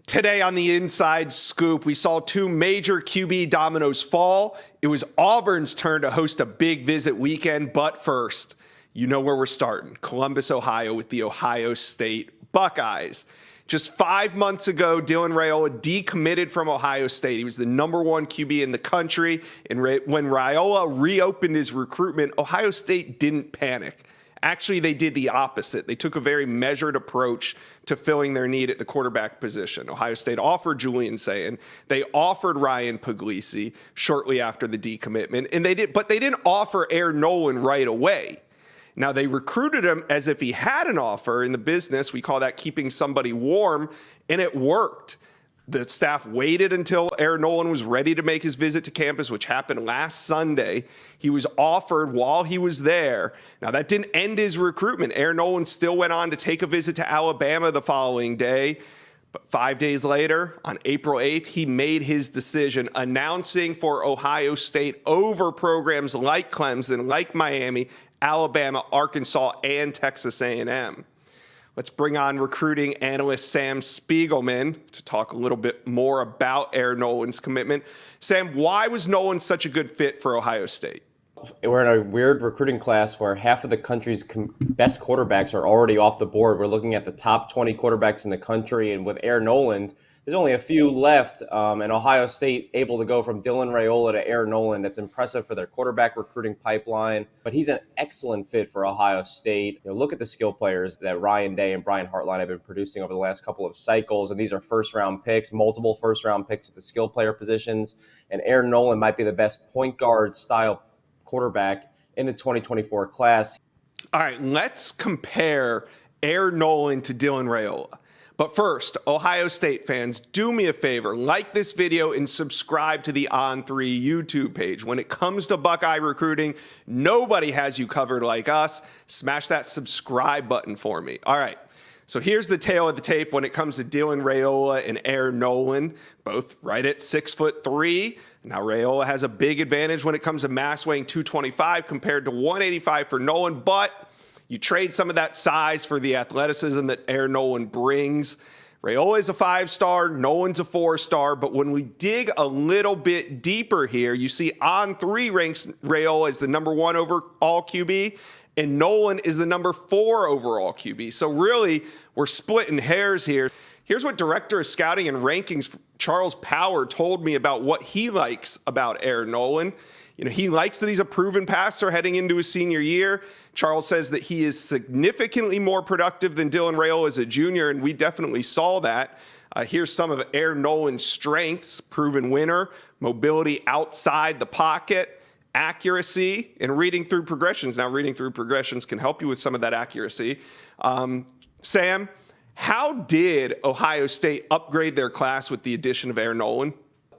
Today on the Inside Scoop, we saw two major QB dominoes fall. It was Auburn's turn to host a big visit weekend, but first, you know where we're starting. Columbus, Ohio with the Ohio State Buckeyes. Just 5 months ago, Dylan Raiola decommitted from Ohio State. He was the number one QB in the country, and when Raiola reopened his recruitment, Ohio State didn't panic. Actually, they did the opposite. They took a very measured approach to filling their need at the quarterback position. Ohio State offered Julian Sayin. They offered Ryan Puglisi shortly after the decommitment, but they didn't offer Air Noland right away. Now, they recruited him as if he had an offer. In the business, we call that keeping somebody warm, and it worked. The staff waited until Air Noland was ready to make his visit to campus, which happened last Sunday. He was offered while he was there. Now, that didn't end his recruitment. Air Noland still went on to take a visit to Alabama the following day. But 5 days later, on April 8th, he made his decision, announcing for Ohio State over programs like Clemson, like Miami, Alabama, Arkansas, and Texas A&M. Let's bring on recruiting analyst Sam Spiegelman to talk a little bit more about Air Noland's commitment. Sam, why was Noland such a good fit for Ohio State? We're in a weird recruiting class where half of the country's best quarterbacks are already off the board. We're looking at the top 20 quarterbacks in the country, and with Air Noland, there's only a few left, and Ohio State able to go from Dylan Raiola to Air Noland. That's impressive for their quarterback recruiting pipeline, but he's an excellent fit for Ohio State. Look at the skill players that Ryan Day and Brian Hartline have been producing over the last couple of cycles, and these are first-round picks, multiple first-round picks at the skill player positions, and Air Noland might be the best point guard style quarterback in the 2024 class. All right, let's compare Air Noland to Dylan Raiola. But first, Ohio State fans, do me a favor, like this video and subscribe to the On3 YouTube page. When it comes to Buckeye recruiting, nobody has you covered like us. Smash that subscribe button for me. All right, so here's the tail of the tape when it comes to Dylan Raiola and Air Noland, both right at 6'3". Now, Raiola has a big advantage when it comes to mass weighing 225 compared to 185 for Noland, but you trade some of that size for the athleticism that Air Noland brings. Raiola is a 5-star, Noland's a 4-star, but when we dig a little bit deeper here, you see On3 ranks Raiola as the number 1 overall QB, and Noland is the number 4 overall QB. So really, we're splitting hairs here. Here's what Director of Scouting and Rankings Charles Power told me about what he likes about Air Noland. He likes that he's a proven passer heading into his senior year. Charles says that he is significantly more productive than Dylan Raiola as a junior, and we definitely saw that. Here's some of Air Noland's strengths: proven winner, mobility outside the pocket, accuracy, and reading through progressions. Now, reading through progressions can help you with some of that accuracy. Sam, how did Ohio State upgrade their class with the addition of Air Noland?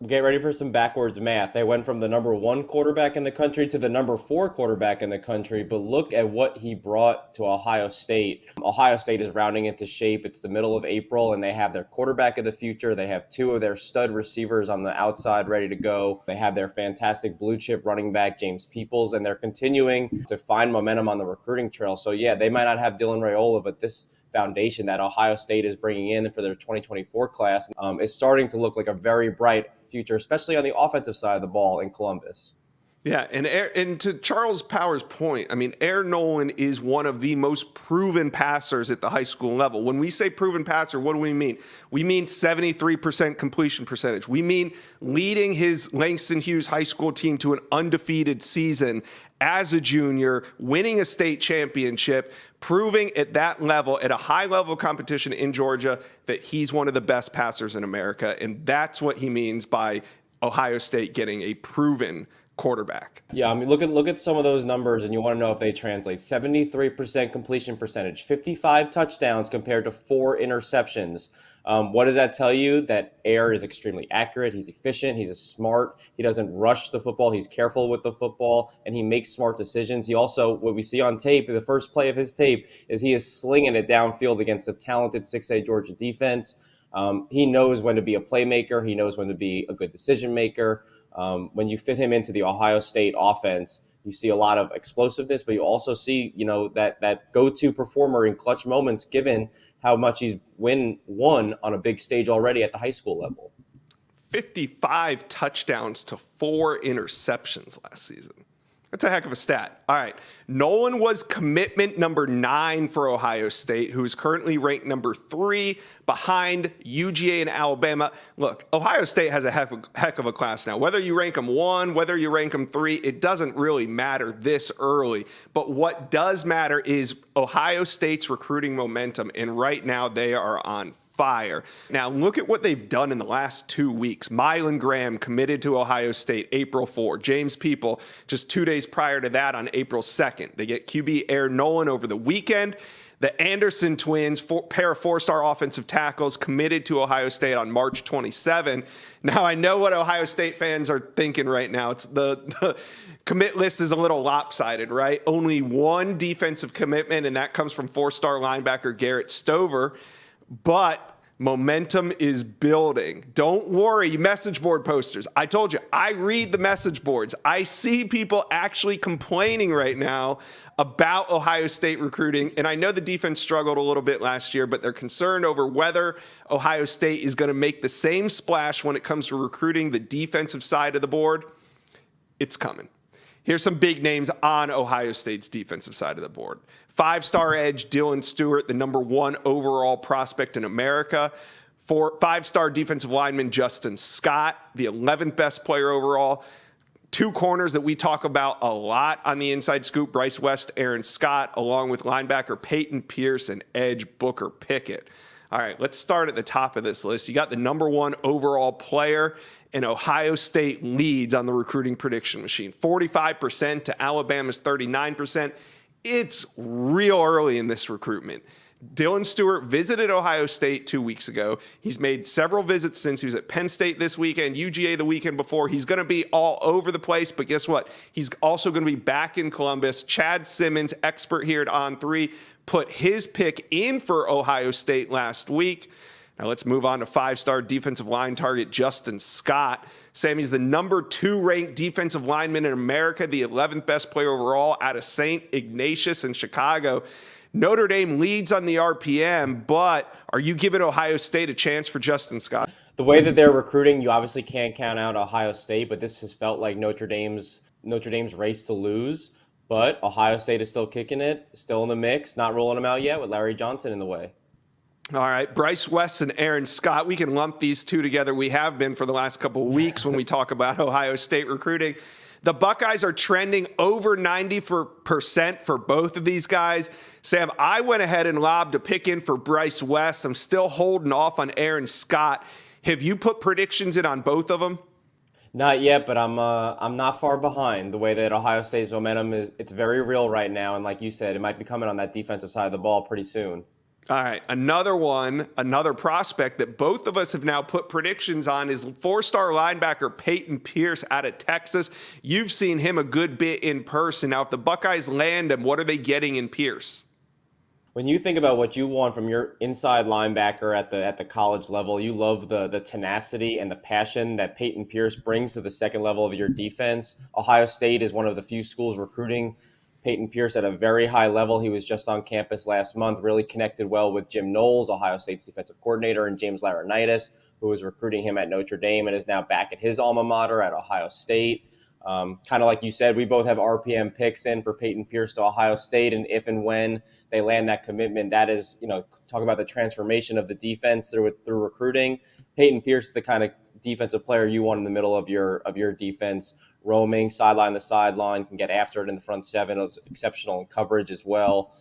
Get ready for some backwards math. They went from the number 1 quarterback in the country to the number 4 quarterback in the country, but look at what he brought to Ohio State. Ohio State is rounding into shape. It's the middle of April, and they have their quarterback of the future. They have 2 of their stud receivers on the outside ready to go. They have their fantastic blue chip running back, James Peoples, and they're continuing to find momentum on the recruiting trail. So yeah, they might not have Dylan Raiola, but this foundation that Ohio State is bringing in for their 2024 class is starting to look like a very bright future, especially on the offensive side of the ball in Columbus. Yeah, and to Charles Power's point, Air Noland is one of the most proven passers at the high school level. When we say proven passer, what do we mean? We mean 73% completion percentage. We mean leading his Langston Hughes high school team to an undefeated season as a junior, winning a state championship, proving at that level, at a high level of competition in Georgia, that he's one of the best passers in America. And that's what he means by Ohio State getting a proven quarterback. Yeah, look at some of those numbers, and you want to know if they translate. 73% completion percentage, 55 touchdowns compared to 4 interceptions. What does that tell you? That Air is extremely accurate. He's efficient. He's smart. He doesn't rush the football. He's careful with the football, and he makes smart decisions. He also, what we see on tape, the first play of his tape, is he is slinging it downfield against a talented 6A Georgia defense. He knows when to be a playmaker. He knows when to be a good decision maker. When you fit him into the Ohio State offense, you see a lot of explosiveness, but you also see, that go-to performer in clutch moments given how much he's won on a big stage already at the high school level. 55 touchdowns to 4 interceptions last season. That's a heck of a stat. All right. Noland was commitment number 9 for Ohio State, who is currently ranked number 3 behind UGA and Alabama. Look, Ohio State has a heck of a class now. Whether you rank them 1, whether you rank them 3, it doesn't really matter this early. But what does matter is Ohio State's recruiting momentum, and right now they are on fire. Now, look at what they've done in the last 2 weeks. Mylan Graham committed to Ohio State April 4. James People just 2 days prior to that on April 2nd. They get QB Air Noland over the weekend. The Anderson twins, pair of 4-star offensive tackles, committed to Ohio State on March 27. Now, I know what Ohio State fans are thinking right now. It's the commit list is a little lopsided, right? Only one defensive commitment, and that comes from 4-star linebacker Garrett Stover. But momentum is building. Don't worry, message board posters. I told you, I read the message boards. I see people actually complaining right now about Ohio State recruiting. And I know the defense struggled a little bit last year, but they're concerned over whether Ohio State is going to make the same splash when it comes to recruiting the defensive side of the board. It's coming. Here's some big names on Ohio State's defensive side of the board. 5-star edge Dylan Stewart, the number 1 overall prospect in America. 5-star defensive lineman Justin Scott, the 11th best player overall. 2 corners that we talk about a lot on the Inside Scoop, Bryce West, Aaron Scott, along with linebacker Peyton Pierce and edge Booker Pickett. All right, let's start at the top of this list. You got the number 1 overall player, and Ohio State leads on the recruiting prediction machine. 45% to Alabama's 39%. It's real early in this recruitment. Dylan Stewart visited Ohio State 2 weeks ago. He's made several visits since. He was at Penn State this weekend, UGA the weekend before. He's going to be all over the place, but guess what? He's also going to be back in Columbus. Chad Simmons, expert here at On3, put his pick in for Ohio State last week. Now let's move on to 5-star defensive line target Justin Scott. Sammy's the number 2 ranked defensive lineman in America, the 11th best player overall out of St. Ignatius in Chicago. Notre Dame leads on the RPM, but are you giving Ohio State a chance for Justin Scott? The way that they're recruiting, you obviously can't count out Ohio State, but this has felt like Notre Dame's race to lose. But Ohio State is still kicking it, still in the mix, not rolling them out yet with Larry Johnson in the way. All right, Bryce West and Aaron Scott, we can lump these two together. We have been for the last couple of weeks when we talk about Ohio State recruiting. The Buckeyes are trending over 90% for both of these guys. Sam, I went ahead and lobbed a pick in for Bryce West. I'm still holding off on Aaron Scott. Have you put predictions in on both of them? Not yet, but I'm not far behind. The way that Ohio State's momentum is, it's very real right now, and like you said, it might be coming on that defensive side of the ball pretty soon. All right, another prospect that both of us have now put predictions on is 4-star linebacker Peyton Pierce out of Texas. You've seen him a good bit in person. Now, if the Buckeyes land him, what are they getting in Pierce? When you think about what you want from your inside linebacker at the college level, you love the tenacity and the passion that Peyton Pierce brings to the second level of your defense. Ohio State is one of the few schools recruiting Peyton Pierce at a very high level. He was just on campus last month, really connected well with Jim Knowles, Ohio State's defensive coordinator, and James Laurinaitis, who was recruiting him at Notre Dame and is now back at his alma mater at Ohio State. Kind of like you said, we both have RPM picks in for Peyton Pierce to Ohio State, and if and when they land that commitment, that is, talk about the transformation of the defense through recruiting. Peyton Pierce is the kind of defensive player you want in the middle of your defense, roaming sideline to sideline, can get after it in the front seven, is exceptional in coverage as well.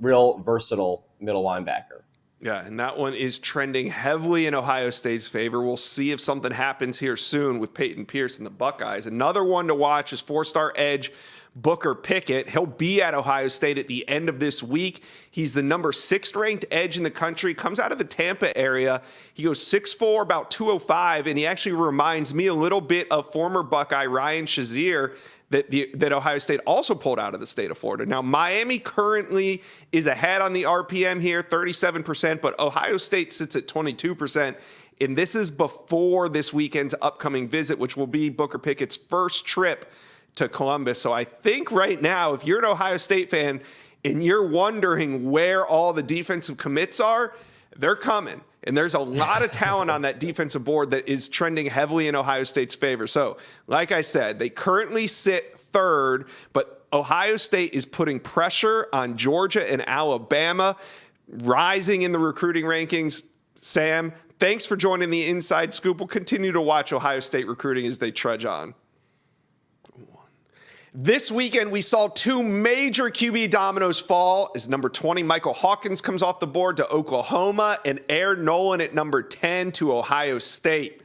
Real versatile middle linebacker. Yeah, and that one is trending heavily in Ohio State's favor. We'll see if something happens here soon with Peyton Pierce and the Buckeyes. Another one to watch is 4-star edge Booker Pickett. He'll be at Ohio State at the end of this week. He's the number 6th ranked edge in the country, comes out of the Tampa area. He goes 6'4", about 205, and he actually reminds me a little bit of former Buckeye Ryan Shazier that Ohio State also pulled out of the state of Florida. Now, Miami currently is ahead on the RPM here, 37%, but Ohio State sits at 22%. And this is before this weekend's upcoming visit, which will be Booker Pickett's first trip to Columbus. So I think right now, if you're an Ohio State fan, and you're wondering where all the defensive commits are, they're coming. And there's a lot of talent on that defensive board that is trending heavily in Ohio State's favor. So, like I said, they currently sit third, but Ohio State is putting pressure on Georgia and Alabama, rising in the recruiting rankings. Sam, thanks for joining the Inside Scoop. We'll continue to watch Ohio State recruiting as they trudge on. This weekend, we saw two major QB dominoes fall as number 20, Michael Hawkins, comes off the board to Oklahoma, and Air Noland at number 10 to Ohio State.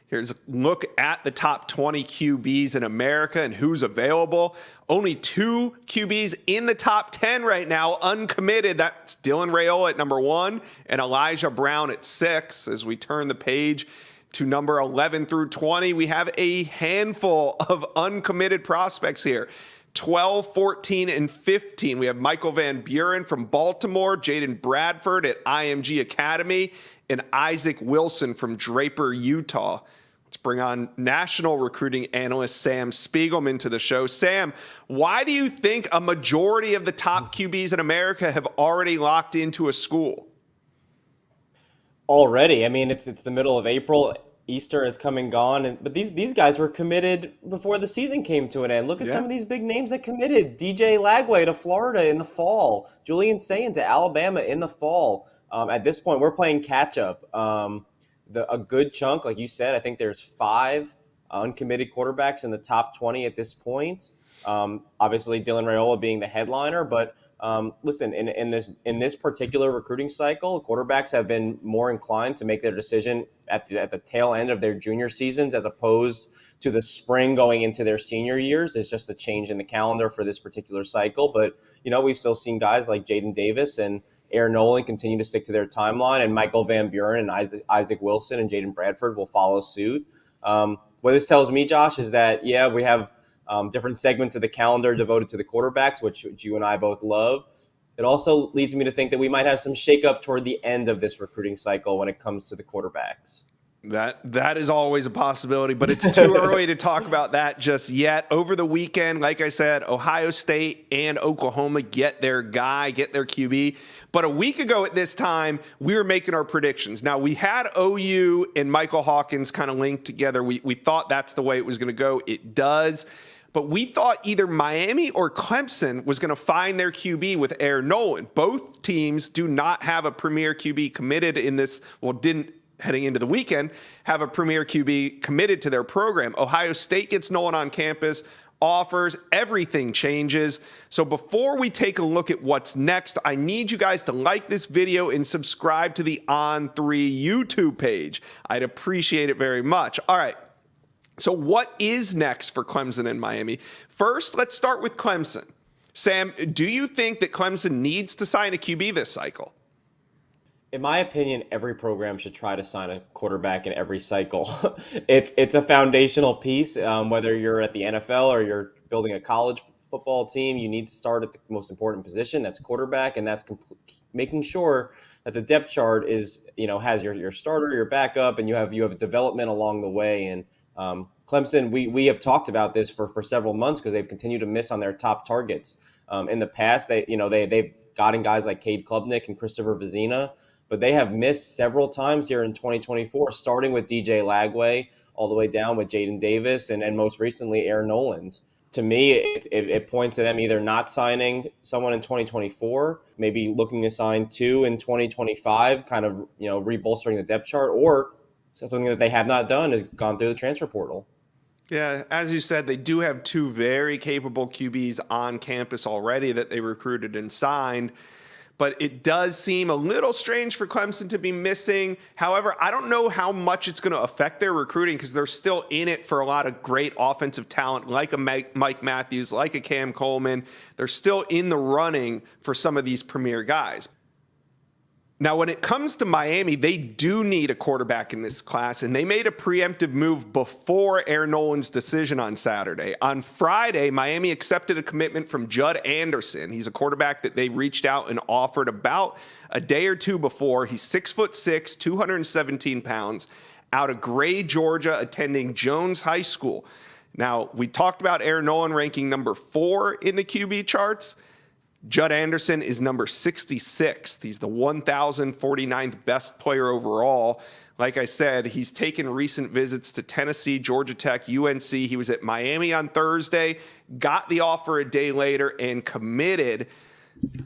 Here's a look at the top 20 QBs in America and who's available. Only two QBs in the top 10 right now, uncommitted. That's Dylan Raiola at number 1 and Elijah Brown at 6. As we turn the page to number 11 through 20, we have a handful of uncommitted prospects here. 12, 14, and 15. We have Michael Van Buren from Baltimore, Jaden Bradford at IMG Academy, and Isaac Wilson from Draper, Utah. Let's bring on national recruiting analyst Sam Spiegelman to the show. Sam, why do you think a majority of the top QBs in America have already locked into a school? Already, I mean, it's the middle of April. Easter is come and gone, but these guys were committed before the season came to an end. Look at some of these big names that committed. DJ Lagway to Florida in the fall. Julian Sayin to Alabama in the fall. At this point, we're playing catch up. A good chunk, like you said, I think there's 5 uncommitted quarterbacks in the top 20 at this point. Obviously, Dylan Raiola being the headliner, but listen, in this particular recruiting cycle, quarterbacks have been more inclined to make their decision at the tail end of their junior seasons as opposed to the spring going into their senior years. It's just a change in the calendar for this particular cycle. But, we've still seen guys like Jaden Davis and Air Noland continue to stick to their timeline, and Michael Van Buren and Isaac Wilson and Jaden Bradford will follow suit. What this tells me, Josh, is that, we have different segments of the calendar devoted to the quarterbacks, which you and I both love. It also leads me to think that we might have some shakeup toward the end of this recruiting cycle when it comes to the quarterbacks. That is always a possibility, but it's too early to talk about that just yet. Over the weekend, like I said, Ohio State and Oklahoma get their guy, get their QB. But a week ago at this time, we were making our predictions. Now, we had OU and Michael Hawkins kind of linked together. We thought that's the way it was going to go. It does. But we thought either Miami or Clemson was going to find their QB with Air Noland. Both teams do not have a premier QB committed in this, didn't heading into the weekend, have a premier QB committed to their program. Ohio State gets Noland on campus, offers, everything changes. So before we take a look at what's next, I need you guys to like this video and subscribe to the On3 YouTube page. I'd appreciate it very much. All right. So what is next for Clemson and Miami? First, let's start with Clemson. Sam, do you think that Clemson needs to sign a QB this cycle? In my opinion, every program should try to sign a quarterback in every cycle. It's a foundational piece. Whether you're at the NFL or you're building a college football team, you need to start at the most important position. That's quarterback, and that's making sure that the depth chart is, has your starter, your backup, and you have development along the way. And Clemson, we have talked about this for several months because they've continued to miss on their top targets. In the past, they've gotten guys like Cade Klubnik and Christopher Vizina, but they have missed several times here in 2024, starting with DJ Lagway, all the way down with Jaden Davis, and most recently Air Noland. To me, it points to them either not signing someone in 2024, maybe looking to sign 2 in 2025, kind of rebolstering the depth chart, or something that they have not done is gone through the transfer portal. Yeah, as you said, they do have 2 very capable QBs on campus already that they recruited and signed. But it does seem a little strange for Clemson to be missing. However, I don't know how much it's going to affect their recruiting because they're still in it for a lot of great offensive talent like a Mike Matthews, like a Cam Coleman. They're still in the running for some of these premier guys. Now, when it comes to Miami, they do need a quarterback in this class, and they made a preemptive move before Air Noland's decision on Saturday. On Friday, Miami accepted a commitment from Judd Anderson. He's a quarterback that they reached out and offered about a day or two before. He's 6'6", 217 pounds, out of Gray, Georgia, attending Jones High School. Now, we talked about Air Noland ranking number 4 in the QB charts. Judd Anderson is number 66th. He's the 1,049th best player overall. Like I said, he's taken recent visits to Tennessee, Georgia Tech, UNC. He was at Miami on Thursday, got the offer a day later, and committed.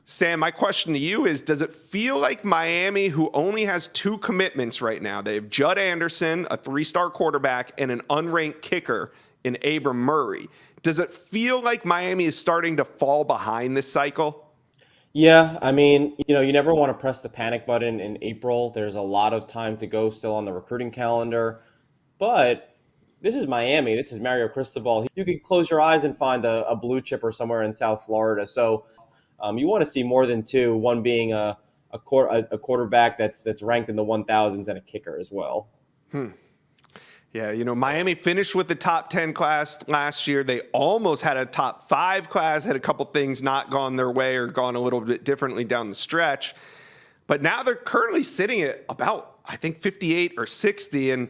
Sam, my question to you is, does it feel like Miami, who only has 2 commitments right now, they have Judd Anderson, a 3-star quarterback, and an unranked kicker in Abram Murray. Does it feel like Miami is starting to fall behind this cycle? Yeah, I mean, you never want to press the panic button in April. There's a lot of time to go still on the recruiting calendar. But this is Miami. This is Mario Cristobal. You could close your eyes and find a blue chipper somewhere in South Florida. So you want to see more than 2, one being a quarterback that's ranked in the 1,000s and a kicker as well. Yeah, Miami finished with the top 10 class last year. They almost had a top 5 class, had a couple things not gone their way or gone a little bit differently down the stretch. But now they're currently sitting at about, I think, 58 or 60. And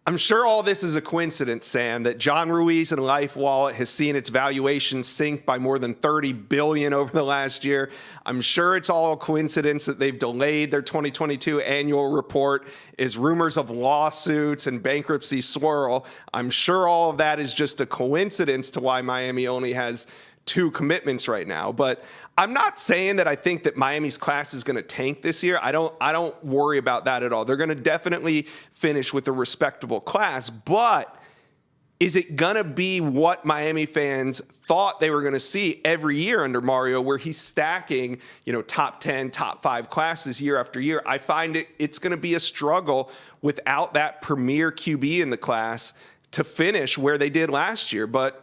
I'm sure all this is a coincidence, Sam, that John Ruiz and Life Wallet has seen its valuation sink by more than $30 billion over the last year. I'm sure it's all a coincidence that they've delayed their 2022 annual report as rumors of lawsuits and bankruptcy swirl. I'm sure all of that is just a coincidence to why Miami only has 2 commitments right now. But I'm not saying that I think that Miami's class is going to tank this year. I don't worry about that at all. They're going to definitely finish with a respectable class, but is it going to be what Miami fans thought they were going to see every year under Mario, where he's stacking, top 10, top 5 classes year after year? I find it's going to be a struggle without that premier QB in the class to finish where they did last year. But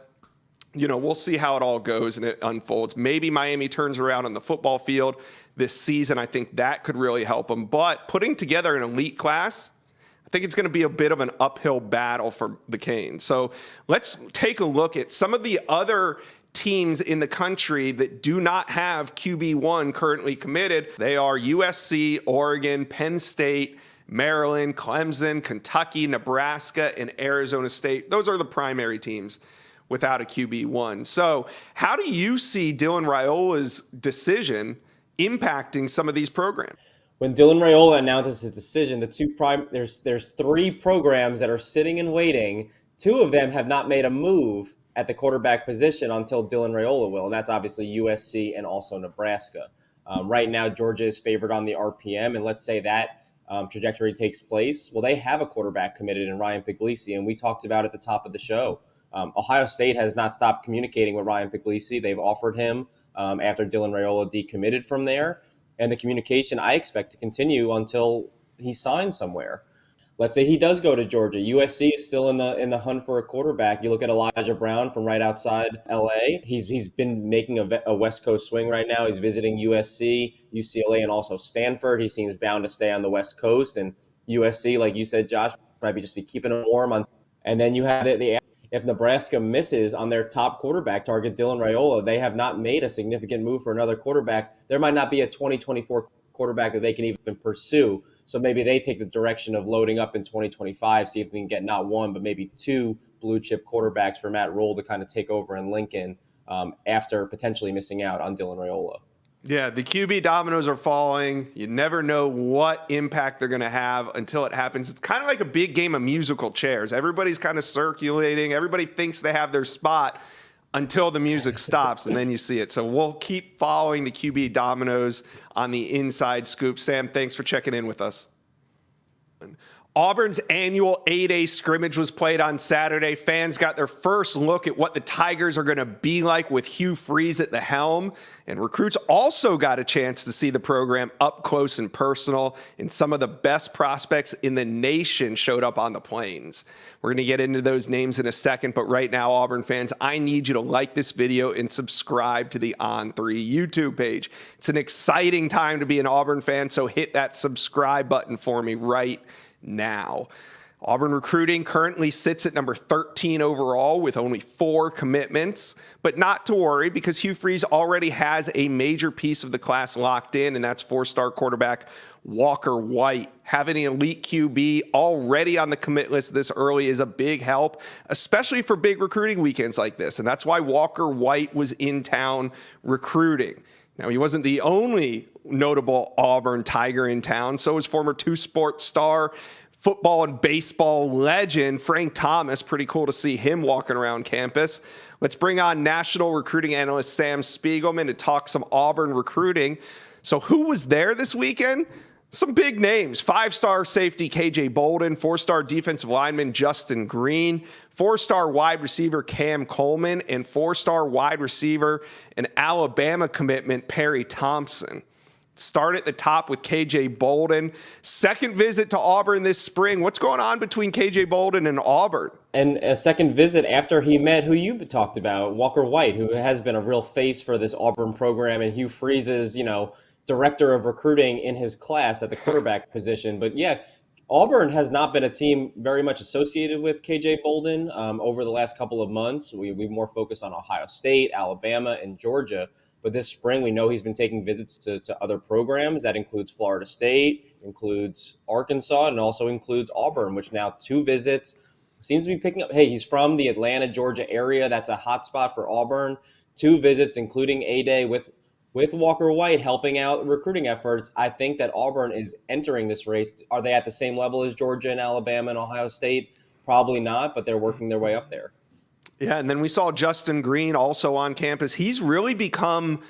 we'll see how it all goes and it unfolds. Maybe Miami turns around on the football field this season. I think that could really help them. But putting together an elite class, I think it's going to be a bit of an uphill battle for the Canes. So let's take a look at some of the other teams in the country that do not have QB1 currently committed. They are USC, Oregon, Penn State, Maryland, Clemson, Kentucky, Nebraska, and Arizona State. Those are the primary teams without a QB1. So how do you see Dylan Raiola's decision impacting some of these programs? When Dylan Raiola announces his decision, there's 3 programs that are sitting and waiting. 2 of them have not made a move at the quarterback position until Dylan Raiola will, and that's obviously USC and also Nebraska. Right now, Georgia is favored on the RPM, and let's say that trajectory takes place. Well, they have a quarterback committed in Ryan Puglisi, and we talked about at the top of the show. Ohio State has not stopped communicating with Ryan Puglisi. They've offered him after Dylan Raiola decommitted from there. And the communication I expect to continue until he signs somewhere. Let's say he does go to Georgia. USC is still in the hunt for a quarterback. You look at Elijah Brown from right outside LA. He's been making a West Coast swing right now. He's visiting USC, UCLA, and also Stanford. He seems bound to stay on the West Coast. And USC, like you said, Josh, probably just be keeping him warm on. And then you have if Nebraska misses on their top quarterback target, Dylan Raiola, they have not made a significant move for another quarterback. There might not be a 2024 quarterback that they can even pursue. So maybe they take the direction of loading up in 2025, see if we can get not 1, but maybe 2 blue chip quarterbacks for Matt Rule to kind of take over in Lincoln after potentially missing out on Dylan Raiola. Yeah, the QB dominoes are falling. You never know what impact they're going to have until it happens. It's kind of like a big game of musical chairs. Everybody's kind of circulating. Everybody thinks they have their spot until the music stops, and then you see it. So we'll keep following the QB dominoes on the Inside Scoop. Sam, thanks for checking in with us. Auburn's annual A-Day scrimmage was played on Saturday. Fans got their first look at what the Tigers are going to be like with Hugh Freeze at the helm. And recruits also got a chance to see the program up close and personal. And some of the best prospects in the nation showed up on the plains. We're going to get into those names in a second. But right now, Auburn fans, I need you to like this video and subscribe to the On3 YouTube page. It's an exciting time to be an Auburn fan, so hit that subscribe button for me right now. Auburn recruiting currently sits at number 13 overall with only 4 commitments, but not to worry because Hugh Freeze already has a major piece of the class locked in, and that's 4-star quarterback Walker White. Having an elite QB already on the commit list this early is a big help, especially for big recruiting weekends like this, and that's why Walker White was in town recruiting. Now, he wasn't the only notable Auburn Tiger in town. So was former two-sport star, football and baseball legend Frank Thomas. Pretty cool to see him walking around campus. Let's bring on national recruiting analyst Sam Spiegelman to talk some Auburn recruiting. So who was there this weekend? Some big names: 5-star safety KJ Bolden, 4-star defensive lineman Justin Greene, 4-star wide receiver Cam Coleman, and 4-star wide receiver and Alabama commitment Perry Thompson. Start at the top with KJ Bolden. Second visit to Auburn this spring. What's going on between KJ Bolden and Auburn? And a second visit after he met who you talked about, Walker White, who has been a real face for this Auburn program, and Hugh Freeze's, director of recruiting in his class at the quarterback position. But yeah, Auburn has not been a team very much associated with KJ Bolden over the last couple of months. We more focused on Ohio State, Alabama, and Georgia. But this spring, we know he's been taking visits to other programs. That includes Florida State, includes Arkansas, and also includes Auburn, which now 2 visits. Seems to be picking up. Hey, he's from the Atlanta, Georgia area. That's a hot spot for Auburn. 2 visits, including A-Day with Walker White helping out recruiting efforts. I think that Auburn is entering this race. Are they at the same level as Georgia and Alabama and Ohio State? Probably not, but they're working their way up there. Yeah, and then we saw Justin Greene also on campus. He's really become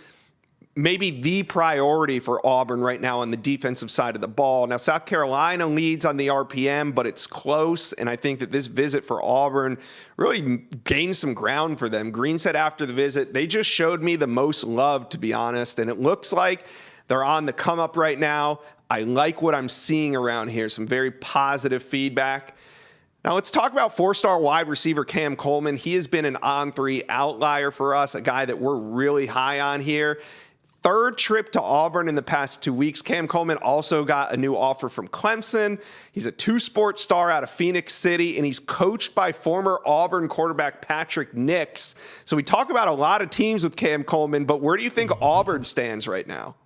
maybe the priority for Auburn right now on the defensive side of the ball. Now, South Carolina leads on the RPM, but it's close, and I think that this visit for Auburn really gained some ground for them. Greene said after the visit, they just showed me the most love, to be honest, and it looks like they're on the come up right now. I like what I'm seeing around here, some very positive feedback. Now let's talk about 4-star wide receiver Cam Coleman. He has been an on-3 outlier for us, a guy that we're really high on here. Third trip to Auburn in the past 2 weeks. Cam Coleman also got a new offer from Clemson. He's a 2-sport star out of Phoenix City, and he's coached by former Auburn quarterback Patrick Nix. So we talk about a lot of teams with Cam Coleman, but where do you think Auburn stands right now?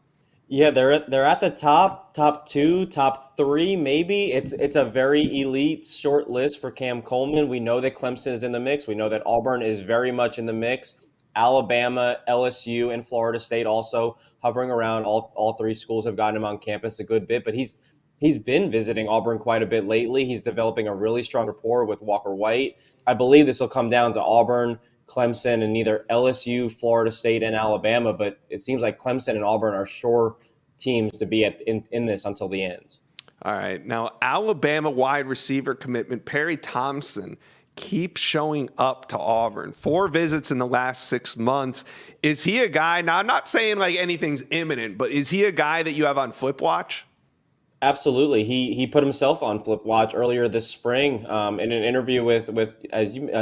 Yeah, they're at the top 2, top 3, maybe. It's a very elite short list for Cam Coleman. We know that Clemson is in the mix. We know that Auburn is very much in the mix. Alabama, LSU, and Florida State also hovering around. All 3 schools have gotten him on campus a good bit, but he's been visiting Auburn quite a bit lately. He's developing a really strong rapport with Walker White. I believe this will come down to Auburn, Clemson, and either LSU, Florida State, and Alabama, but it seems like Clemson and Auburn are sure teams to be in this until the end. All right. Now, Alabama wide receiver commitment Perry Thompson keeps showing up to Auburn. 4 visits in the last 6 months. Is he a guy, now I'm not saying like anything's imminent, but is he a guy that you have on flip watch? Absolutely. He put himself on flip watch earlier this spring in an interview with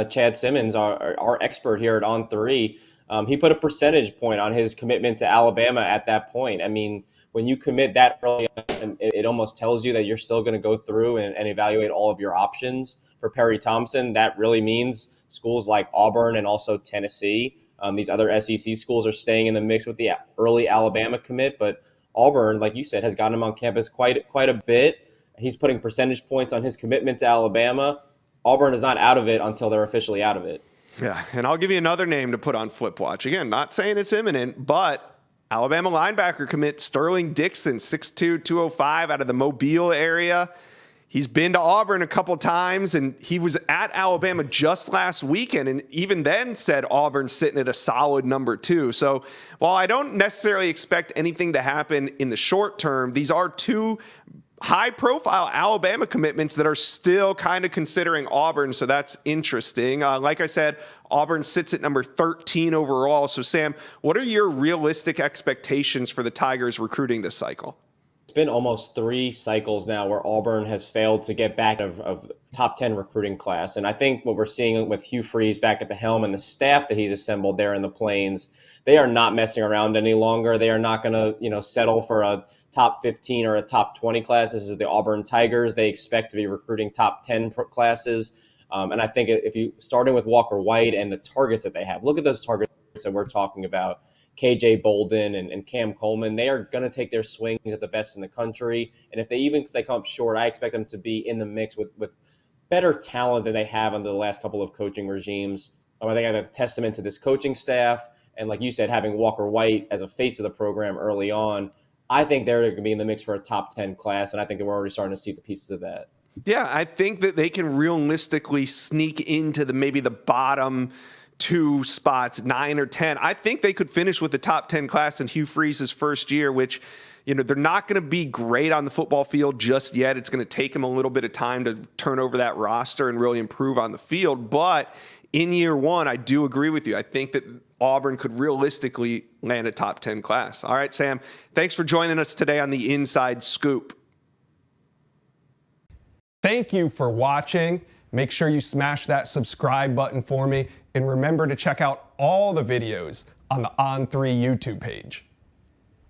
Chad Simmons, our expert here at On3. He put a percentage point on his commitment to Alabama at that point. I mean, when you commit that early on, it almost tells you that you're still going to go through and evaluate all of your options. For Perry Thompson, that really means schools like Auburn and also Tennessee. These other SEC schools are staying in the mix with the early Alabama commit, but Auburn, like you said, has gotten him on campus quite a bit. He's putting percentage points on his commitment to Alabama. Auburn is not out of it until they're officially out of it. Yeah, and I'll give you another name to put on flip watch. Again, not saying it's imminent, but Alabama linebacker commit Sterling Dixon, 6'2", 205 out of the Mobile area. He's been to Auburn a couple times, and he was at Alabama just last weekend, and even then said Auburn's sitting at a solid number 2. So while I don't necessarily expect anything to happen in the short term, these are 2 high-profile Alabama commitments that are still kind of considering Auburn, so that's interesting. Like I said, Auburn sits at number 13 overall. So, Sam, what are your realistic expectations for the Tigers recruiting this cycle? It's been almost 3 cycles now where Auburn has failed to get back of top 10 recruiting class. And I think what we're seeing with Hugh Freeze back at the helm and the staff that he's assembled there in the Plains, they are not messing around any longer. They are not going to, settle for a top 15 or a top 20 class. This is the Auburn Tigers. They expect to be recruiting top 10 classes. And I think if you starting with Walker White and the targets that they have, look at those targets that we're talking about. KJ Bolden and Cam Coleman, they are going to take their swings at the best in the country. And if they come up short, I expect them to be in the mix with better talent than they have under the last couple of coaching regimes. I think that's a testament to this coaching staff. And like you said, having Walker White as a face of the program early on, I think they're going to be in the mix for a top 10 class. And I think that we're already starting to see the pieces of that. Yeah, I think that they can realistically sneak into maybe the bottom 2 spots, 9 or 10. I think they could finish with the top 10 class in Hugh Freeze's first year, which, they're not going to be great on the football field just yet. It's going to take them a little bit of time to turn over that roster and really improve on the field. But in year 1, I do agree with you. I think that Auburn could realistically land a top 10 class. All right, Sam, thanks for joining us today on the Inside Scoop. Thank you for watching. Make sure you smash that subscribe button for me. And remember to check out all the videos on the On3 YouTube page.